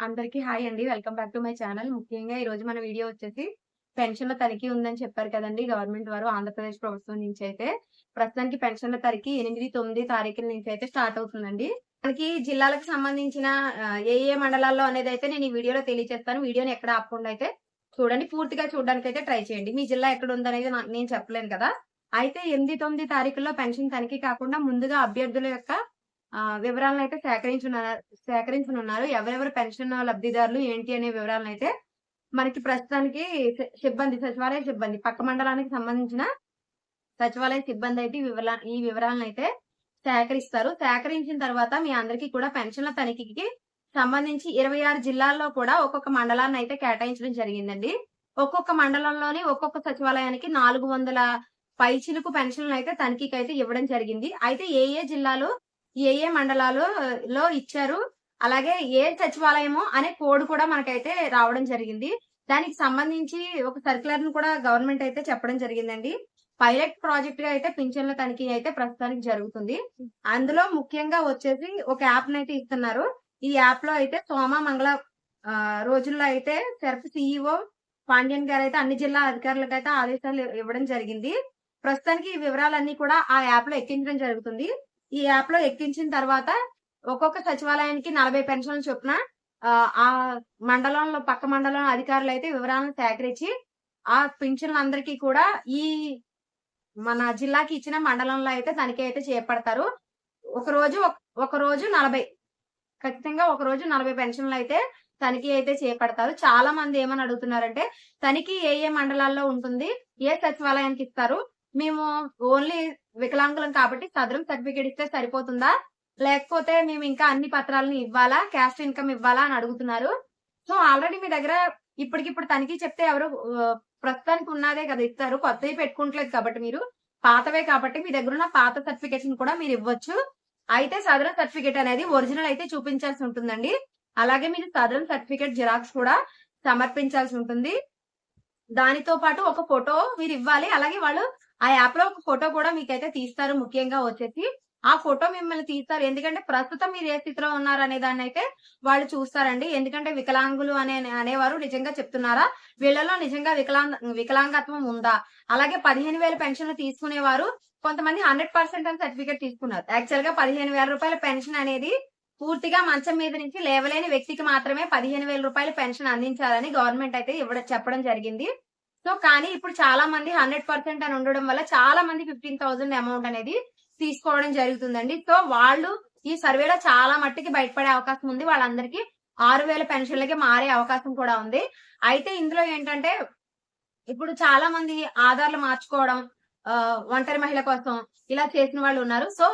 అందరికీ హాయ్ అండి. Welcome back to my channel. ముఖ్యంగా ఈరోజు మన వీడియో వచ్చేసి పెన్షన్‌ల తనిఖీ ఉందని చెప్పారు కదండీ గవర్నమెంట్ వారు ఆంధ్రప్రదేశ్ ప్రభుత్వం నుంచయితే. ప్రస్తుతానికి పెన్షన్‌ల తనిఖీ 8, 9 తారీఖుల నుంచయితే స్టార్ట్ అవుతుందండి. మనకి జిల్లాలకు సంబంధించిన ఏ మండలాల్లో అనేదైతే నేను ఈ వీడియోలో తెలియజేస్తాను. వీడియోని ఎక్కడ ఆపకుండా అయితే చూడండి. పూర్తిగా చూడడానికైతే ట్రై చేయండి. మీ జిల్లా ఎక్కడ ఉందనేది నేను చెప్పలేను కదా! అయితే 8, 9 తారీఖుల్లో పెన్షన్ తనిఖీ కాకుండా ముందుగా అభ్యర్థుల యొక్క వివరాలనైతే సేకరించనున్నారు. ఎవరెవరు పెన్షన్ లబ్ధిదారులు ఏంటి అనే వివరాలనైతే మనకి ప్రస్తుతానికి సచివాలయ సిబ్బంది పక్క మండలానికి సంబంధించిన సచివాలయ సిబ్బంది అయితే ఈ వివరాలనైతే సేకరిస్తారు. సేకరించిన తర్వాత మీ అందరికీ కూడా పెన్షన్ల తనిఖీకి సంబంధించి 26 జిల్లాల్లో కూడా ఒక్కొక్క మండలాన్ని అయితే కేటాయించడం జరిగిందండి. ఒక్కొక్క మండలంలోని ఒక్కొక్క సచివాలయానికి 400 పైచిలుకు పెన్షన్లు అయితే తనిఖీకి అయితే ఇవ్వడం జరిగింది. అయితే ఏ జిల్లాలు ఏ మండలాలు ఇచ్చారు. అలాగే ఏ సచివాలయము అనే కోడ్ కూడా మనకైతే రావడం జరిగింది. దానికి సంబంధించి ఒక సర్క్యులర్ ను కూడా గవర్నమెంట్ అయితే చెప్పడం జరిగిందండి. పైలట్ ప్రాజెక్ట్ గా అయితే పింఛన్ల తనిఖీ అయితే ప్రస్తుతానికి జరుగుతుంది. అందులో ముఖ్యంగా వచ్చేసి ఒక యాప్ నైతే ఇస్తున్నారు. ఈ యాప్ లో అయితే సోమ మంగళ రోజుల్లో అయితే సెర్ఫ్ సిఇఓ పాండ్యన్ గారు అయితే అన్ని జిల్లా అధికారులకు అయితే ఆదేశాలు ఇవ్వడం జరిగింది. ప్రస్తుతానికి ఈ వివరాలన్నీ కూడా ఆ యాప్ లో ఎక్కించడం జరుగుతుంది. ఈ యాప్ లో ఎక్కించిన తర్వాత ఒక్కొక్క సచివాలయానికి 40 పెన్షన్లు చొప్పున ఆ మండలంలో పక్క మండలం అధికారులు అయితే వివరాలను సేకరించి ఆ పింఛన్లందరికీ కూడా ఈ మన జిల్లాకి ఇచ్చిన మండలంలో అయితే తనిఖీ అయితే చేపడతారు. ఒక రోజు 40 ఖచ్చితంగా ఒక రోజు 40 పెన్షన్లు అయితే తనిఖీ అయితే చేపడతారు. చాలా మంది ఏమని అడుగుతున్నారంటే తనిఖీ ఏ మండలాల్లో ఉంటుంది, ఏ సచివాలయానికి ఇస్తారు, మేము ఓన్లీ వికలాంగులం కాబట్టి సదరం సర్టిఫికేట్ ఇస్తే సరిపోతుందా, లేకపోతే మేము ఇంకా అన్ని పత్రాలను ఇవ్వాలా, క్యాస్ట్ ఇన్కమ్ ఇవ్వాలా అని అడుగుతున్నారు. సో ఆల్రెడీ మీ దగ్గర ఇప్పటికిప్పుడు తనిఖీ చెప్తే ఎవరు ప్రస్తుతానికి ఉన్నదే కదా ఇస్తారు. కొత్తవి పెట్టుకుంటలేదు కాబట్టి మీరు పాతవే కాబట్టి మీ దగ్గర ఉన్న పాత సర్టిఫికేట్స్ కూడా మీరు ఇవ్వచ్చు. అయితే సదరం సర్టిఫికేట్ అనేది ఒరిజినల్ అయితే చూపించాల్సి ఉంటుందండి. అలాగే మీరు సదరం సర్టిఫికేట్ జిరాక్స్ కూడా సమర్పించాల్సి ఉంటుంది. దానితో పాటు ఒక ఫోటో మీరు ఇవ్వాలి. అలాగే వాళ్ళు ఆ యాప్ లో ఒక ఫోటో కూడా మీకైతే తీస్తారు. ముఖ్యంగా వచ్చేసి ఆ ఫోటో మిమ్మల్ని తీస్తారు. ఎందుకంటే ప్రస్తుతం మీరు ఏ స్థితిలో ఉన్నారు అనే దాన్ని అయితే వాళ్ళు చూస్తారండి. ఎందుకంటే వికలాంగులు అనేవారు నిజంగా చెప్తున్నారా, వీళ్ళలో నిజంగా వికలాంగత్వం ఉందా, అలాగే 15,000 పెన్షన్లు తీసుకునేవారు కొంతమంది 100% అని సర్టిఫికేట్ తీసుకున్నారు. యాక్చువల్ గా 15,000 రూపాయల పెన్షన్ అనేది పూర్తిగా మంచం మీద నుంచి లేవలేని వ్యక్తికి మాత్రమే 15,000 రూపాయల పెన్షన్ అందించాలని గవర్నమెంట్ అయితే చెప్పడం జరిగింది. సో కానీ ఇప్పుడు చాలా మంది 100% అని ఉండడం వల్ల చాలా మంది 15,000 అమౌంట్ అనేది తీసుకోవడం జరుగుతుందండి. సో వాళ్ళు ఈ సర్వేలో చాలా మట్టికి బయటపడే అవకాశం ఉంది. వాళ్ళందరికీ 6,000 పెన్షన్లకి మారే అవకాశం కూడా ఉంది. అయితే ఇందులో ఏంటంటే ఇప్పుడు చాలా మంది ఆధార్లు మార్చుకోవడం, ఒంటరి మహిళ కోసం ఇలా చేసిన వాళ్ళు ఉన్నారు. సో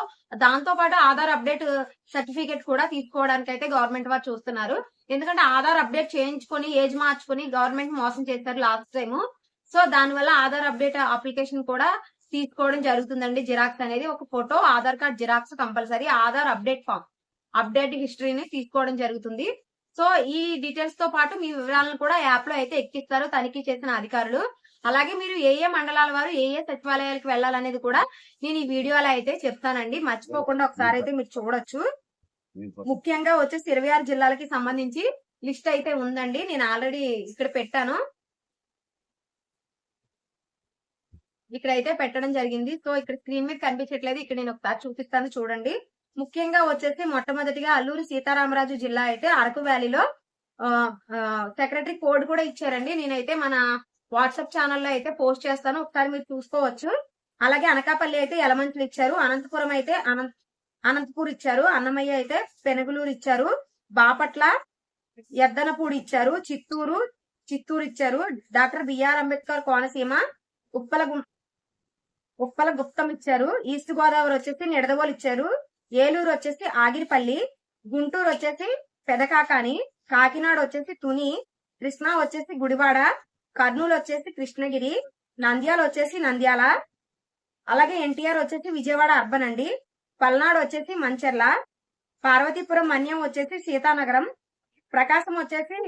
దాంతో పాటు ఆధార్ అప్డేట్ సర్టిఫికేట్ కూడా తీసుకోవడానికి అయితే గవర్నమెంట్ వారు చూస్తున్నారు. ఎందుకంటే ఆధార్ అప్డేట్ చేయించుకొని ఏజ్ మార్చుకొని గవర్నమెంట్ మోసం చేశారు లాస్ట్ టైం. సో దానివల్ల ఆధార్ అప్డేట్ అప్లికేషన్ కూడా తీసుకోవడం జరుగుతుందండి. జిరాక్స్ అనేది ఒక photo, Aadhaar card xerox compulsory, Aadhaar update form, update హిస్టరీని తీసుకోవడం జరుగుతుంది. సో ఈ డీటెయిల్స్ తో పాటు మీ వివరాలను కూడా యాప్ లో అయితే ఎక్కిస్తారు తనిఖీ చేసిన అధికారులు. అలాగే మీరు ఏ మండలాల వారు ఏ సచివాలయాలకు వెళ్ళాలనేది కూడా నేను ఈ వీడియోలో అయితే చెప్తానండి. మర్చిపోకుండా ఒకసారి అయితే మీరు చూడొచ్చు. ముఖ్యంగా వచ్చేసి 26 జిల్లాలకి సంబంధించి లిస్ట్ అయితే ఉందండి. నేను ఆల్రెడీ ఇక్కడ పెట్టాను. ఇక్కడైతే పెట్టడం జరిగింది. సో ఇక్కడ స్క్రీన్ మీద కనిపించట్లేదు. ఇక్కడ నేను ఒకసారి చూపిస్తాను చూడండి. ముఖ్యంగా వచ్చేసి మొట్టమొదటిగా అల్లూరి సీతారామరాజు జిల్లా అయితే అరకు వ్యాలీలో సెక్రటరీ కోడ్ కూడా ఇచ్చారండి. నేనైతే మన వాట్సాప్ ఛానల్లో అయితే పోస్ట్ చేస్తాను, ఒకసారి మీరు చూసుకోవచ్చు. అలాగే అనకాపల్లి అయితే యలమంచిలు ఇచ్చారు, అనంతపురం అయితే అనంతపూర్ ఇచ్చారు, అన్నమయ్య అయితే పెనుగులూరు ఇచ్చారు, బాపట్ల ఎద్దనపూడి ఇచ్చారు, చిత్తూరు ఇచ్చారు, డాక్టర్ బిఆర్ అంబేద్కర్ కోనసీమ ఉప్పల గుప్తం ఇచ్చారు, ఈస్ట్ గోదావరి వచ్చేసి నిడదవోలు ఇచ్చారు, ఏలూరు వచ్చేసి ఆగిరిపల్లి, గుంటూరు వచ్చేసి పెదకాకాని, కాకినాడ వచ్చేసి తుని, కృష్ణా వచ్చేసి గుడివాడ, కర్నూలు వచ్చేసి కృష్ణగిరి, నంద్యాల వచ్చేసి నంద్యాల, అలాగే ఎన్టీఆర్ వచ్చేసి విజయవాడ అర్బన్ అండి, పల్నాడు వచ్చేసి మంచెర్ల, పార్వతీపురం మన్యం వచ్చేసి సీతానగరం, ప్రకాశం వచ్చేసి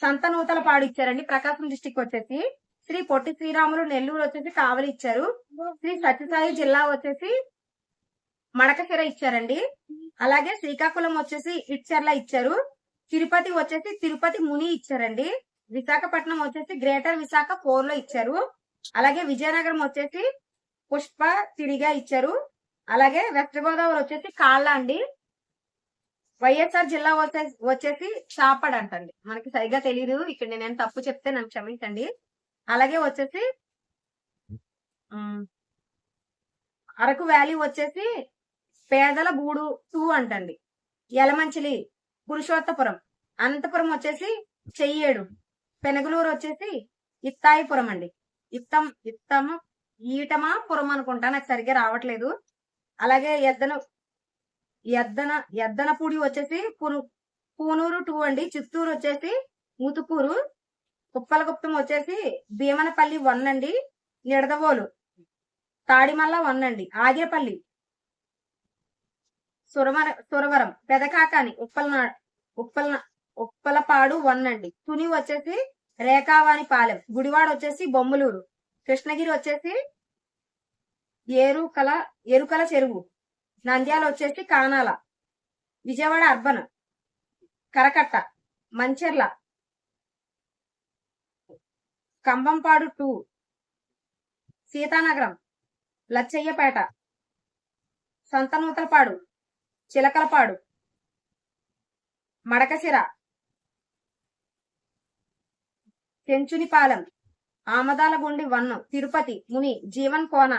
సంతనూతలపాడు ఇచ్చారండి. ప్రకాశం డిస్టిక్ వచ్చేసి శ్రీ పొట్టి శ్రీరాములు నెల్లూరు వచ్చేసి కావలి ఇచ్చారు, శ్రీ సత్యసాయి జిల్లా వచ్చేసి మడకశిర ఇచ్చారండి. అలాగే శ్రీకాకుళం వచ్చేసి ఇడ్చర్ల ఇచ్చారు, తిరుపతి వచ్చేసి తిరుపతి ముని ఇచ్చారండి. విశాఖపట్నం వచ్చేసి గ్రేటర్ విశాఖ 4 లో ఇచ్చారు. అలాగే విజయనగరం వచ్చేసి పుష్ప తిరిగా ఇచ్చారు. అలాగే వెస్ట్ గోదావరి వచ్చేసి కాళ్ళ అండి. వైఎస్ఆర్ జిల్లా వచ్చేసి చాపడ్ అంటండి. మనకి సరిగా తెలియదు, ఇక్కడ నేను తప్పు చెప్తే నన్ను క్షమించండి. అలాగే వచ్చేసి అరకు వ్యాలీ వచ్చేసి పేదల గూడు 2 అంటండి. యలమంచిలి పురుషోత్తపురం. అనంతపురం వచ్చేసి చెయ్యేడు. పెనగలూరు వచ్చేసి ఇత్తాయిపురం అండి. ఈటమాపురం అనుకుంటా, నాకు సరిగ్గా రావట్లేదు. అలాగే ఎద్దనపూడి వచ్చేసి పూనూరు 2 అండి. చిత్తూరు వచ్చేసి ముతుకూరు. కుప్పలగుప్తం వచ్చేసి భీమనపల్లి 1 అండి. నిడదవోలు తాడిమల్ల 1 అండి. ఆగేపల్లి సురవరం పెదకాకాని ఉప్పలపాడు 1 అండి. తుని వచ్చేసి రేకావాని పాలెం. గుడివాడ వచ్చేసి బొమ్మలూరు. కృష్ణగిరి వచ్చేసి ఎరుకల చెరువు. నంద్యాల వచ్చేసి కానాల. విజయవాడ అర్బన్ కరకట్ట. మంచెర్ల Kambampadu 2. Seethanagaram Lachchayyapeta. Santhanuthalapadu Chilakalapadu. Madakasira చెంచునిపాలెం. ఆమదాలగుండి 1. Tirupati Muni Jeevan Kona.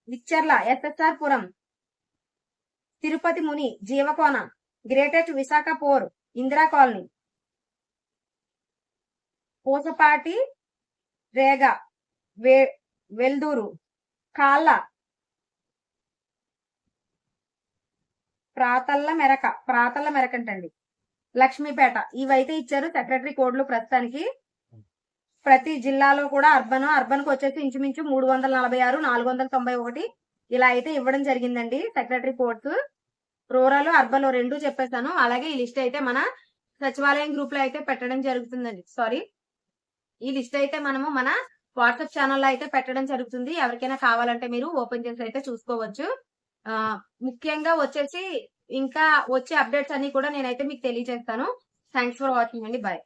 Vicharla SSR Puram. Tirupati Muni Jeevakona. Greater Visakha 4 Indira colony. Pusapati Rega Velduru. కాళ్ళ ప్రాతల్ల మెరక అంటండి. లక్ష్మీపేట. ఇవైతే ఇచ్చారు సెక్రటరీ కోడ్లు ప్రస్తుతానికి. ప్రతి జిల్లాలో కూడా అర్బన్ కు వచ్చేసి ఇంచుమించు 346, 491 ఇలా అయితే ఇవ్వడం జరిగిందండి సెక్రటరీ కోడ్స్. రూరల్ అర్బన్ 2 చెప్పేశాను. అలాగే ఈ లిస్ట్ అయితే మన సచివాలయం గ్రూప్ లో అయితే పెట్టడం జరుగుతుందండి. సారీ, ఈ లిస్ట్ అయితే మనము మన వాట్సాప్ ఛానల్లో అయితే పెట్టడం జరుగుతుంది. ఎవరికైనా కావాలంటే మీరు ఓపెన్ చేసి అయితే చూసుకోవచ్చు. ముఖ్యంగా వచ్చేసి ఇంకా వచ్చే అప్డేట్స్ అన్ని కూడా నేనైతే మీకు తెలియజేస్తాను. థ్యాంక్స్ ఫర్ వాచింగ్ అండి. బాయ్.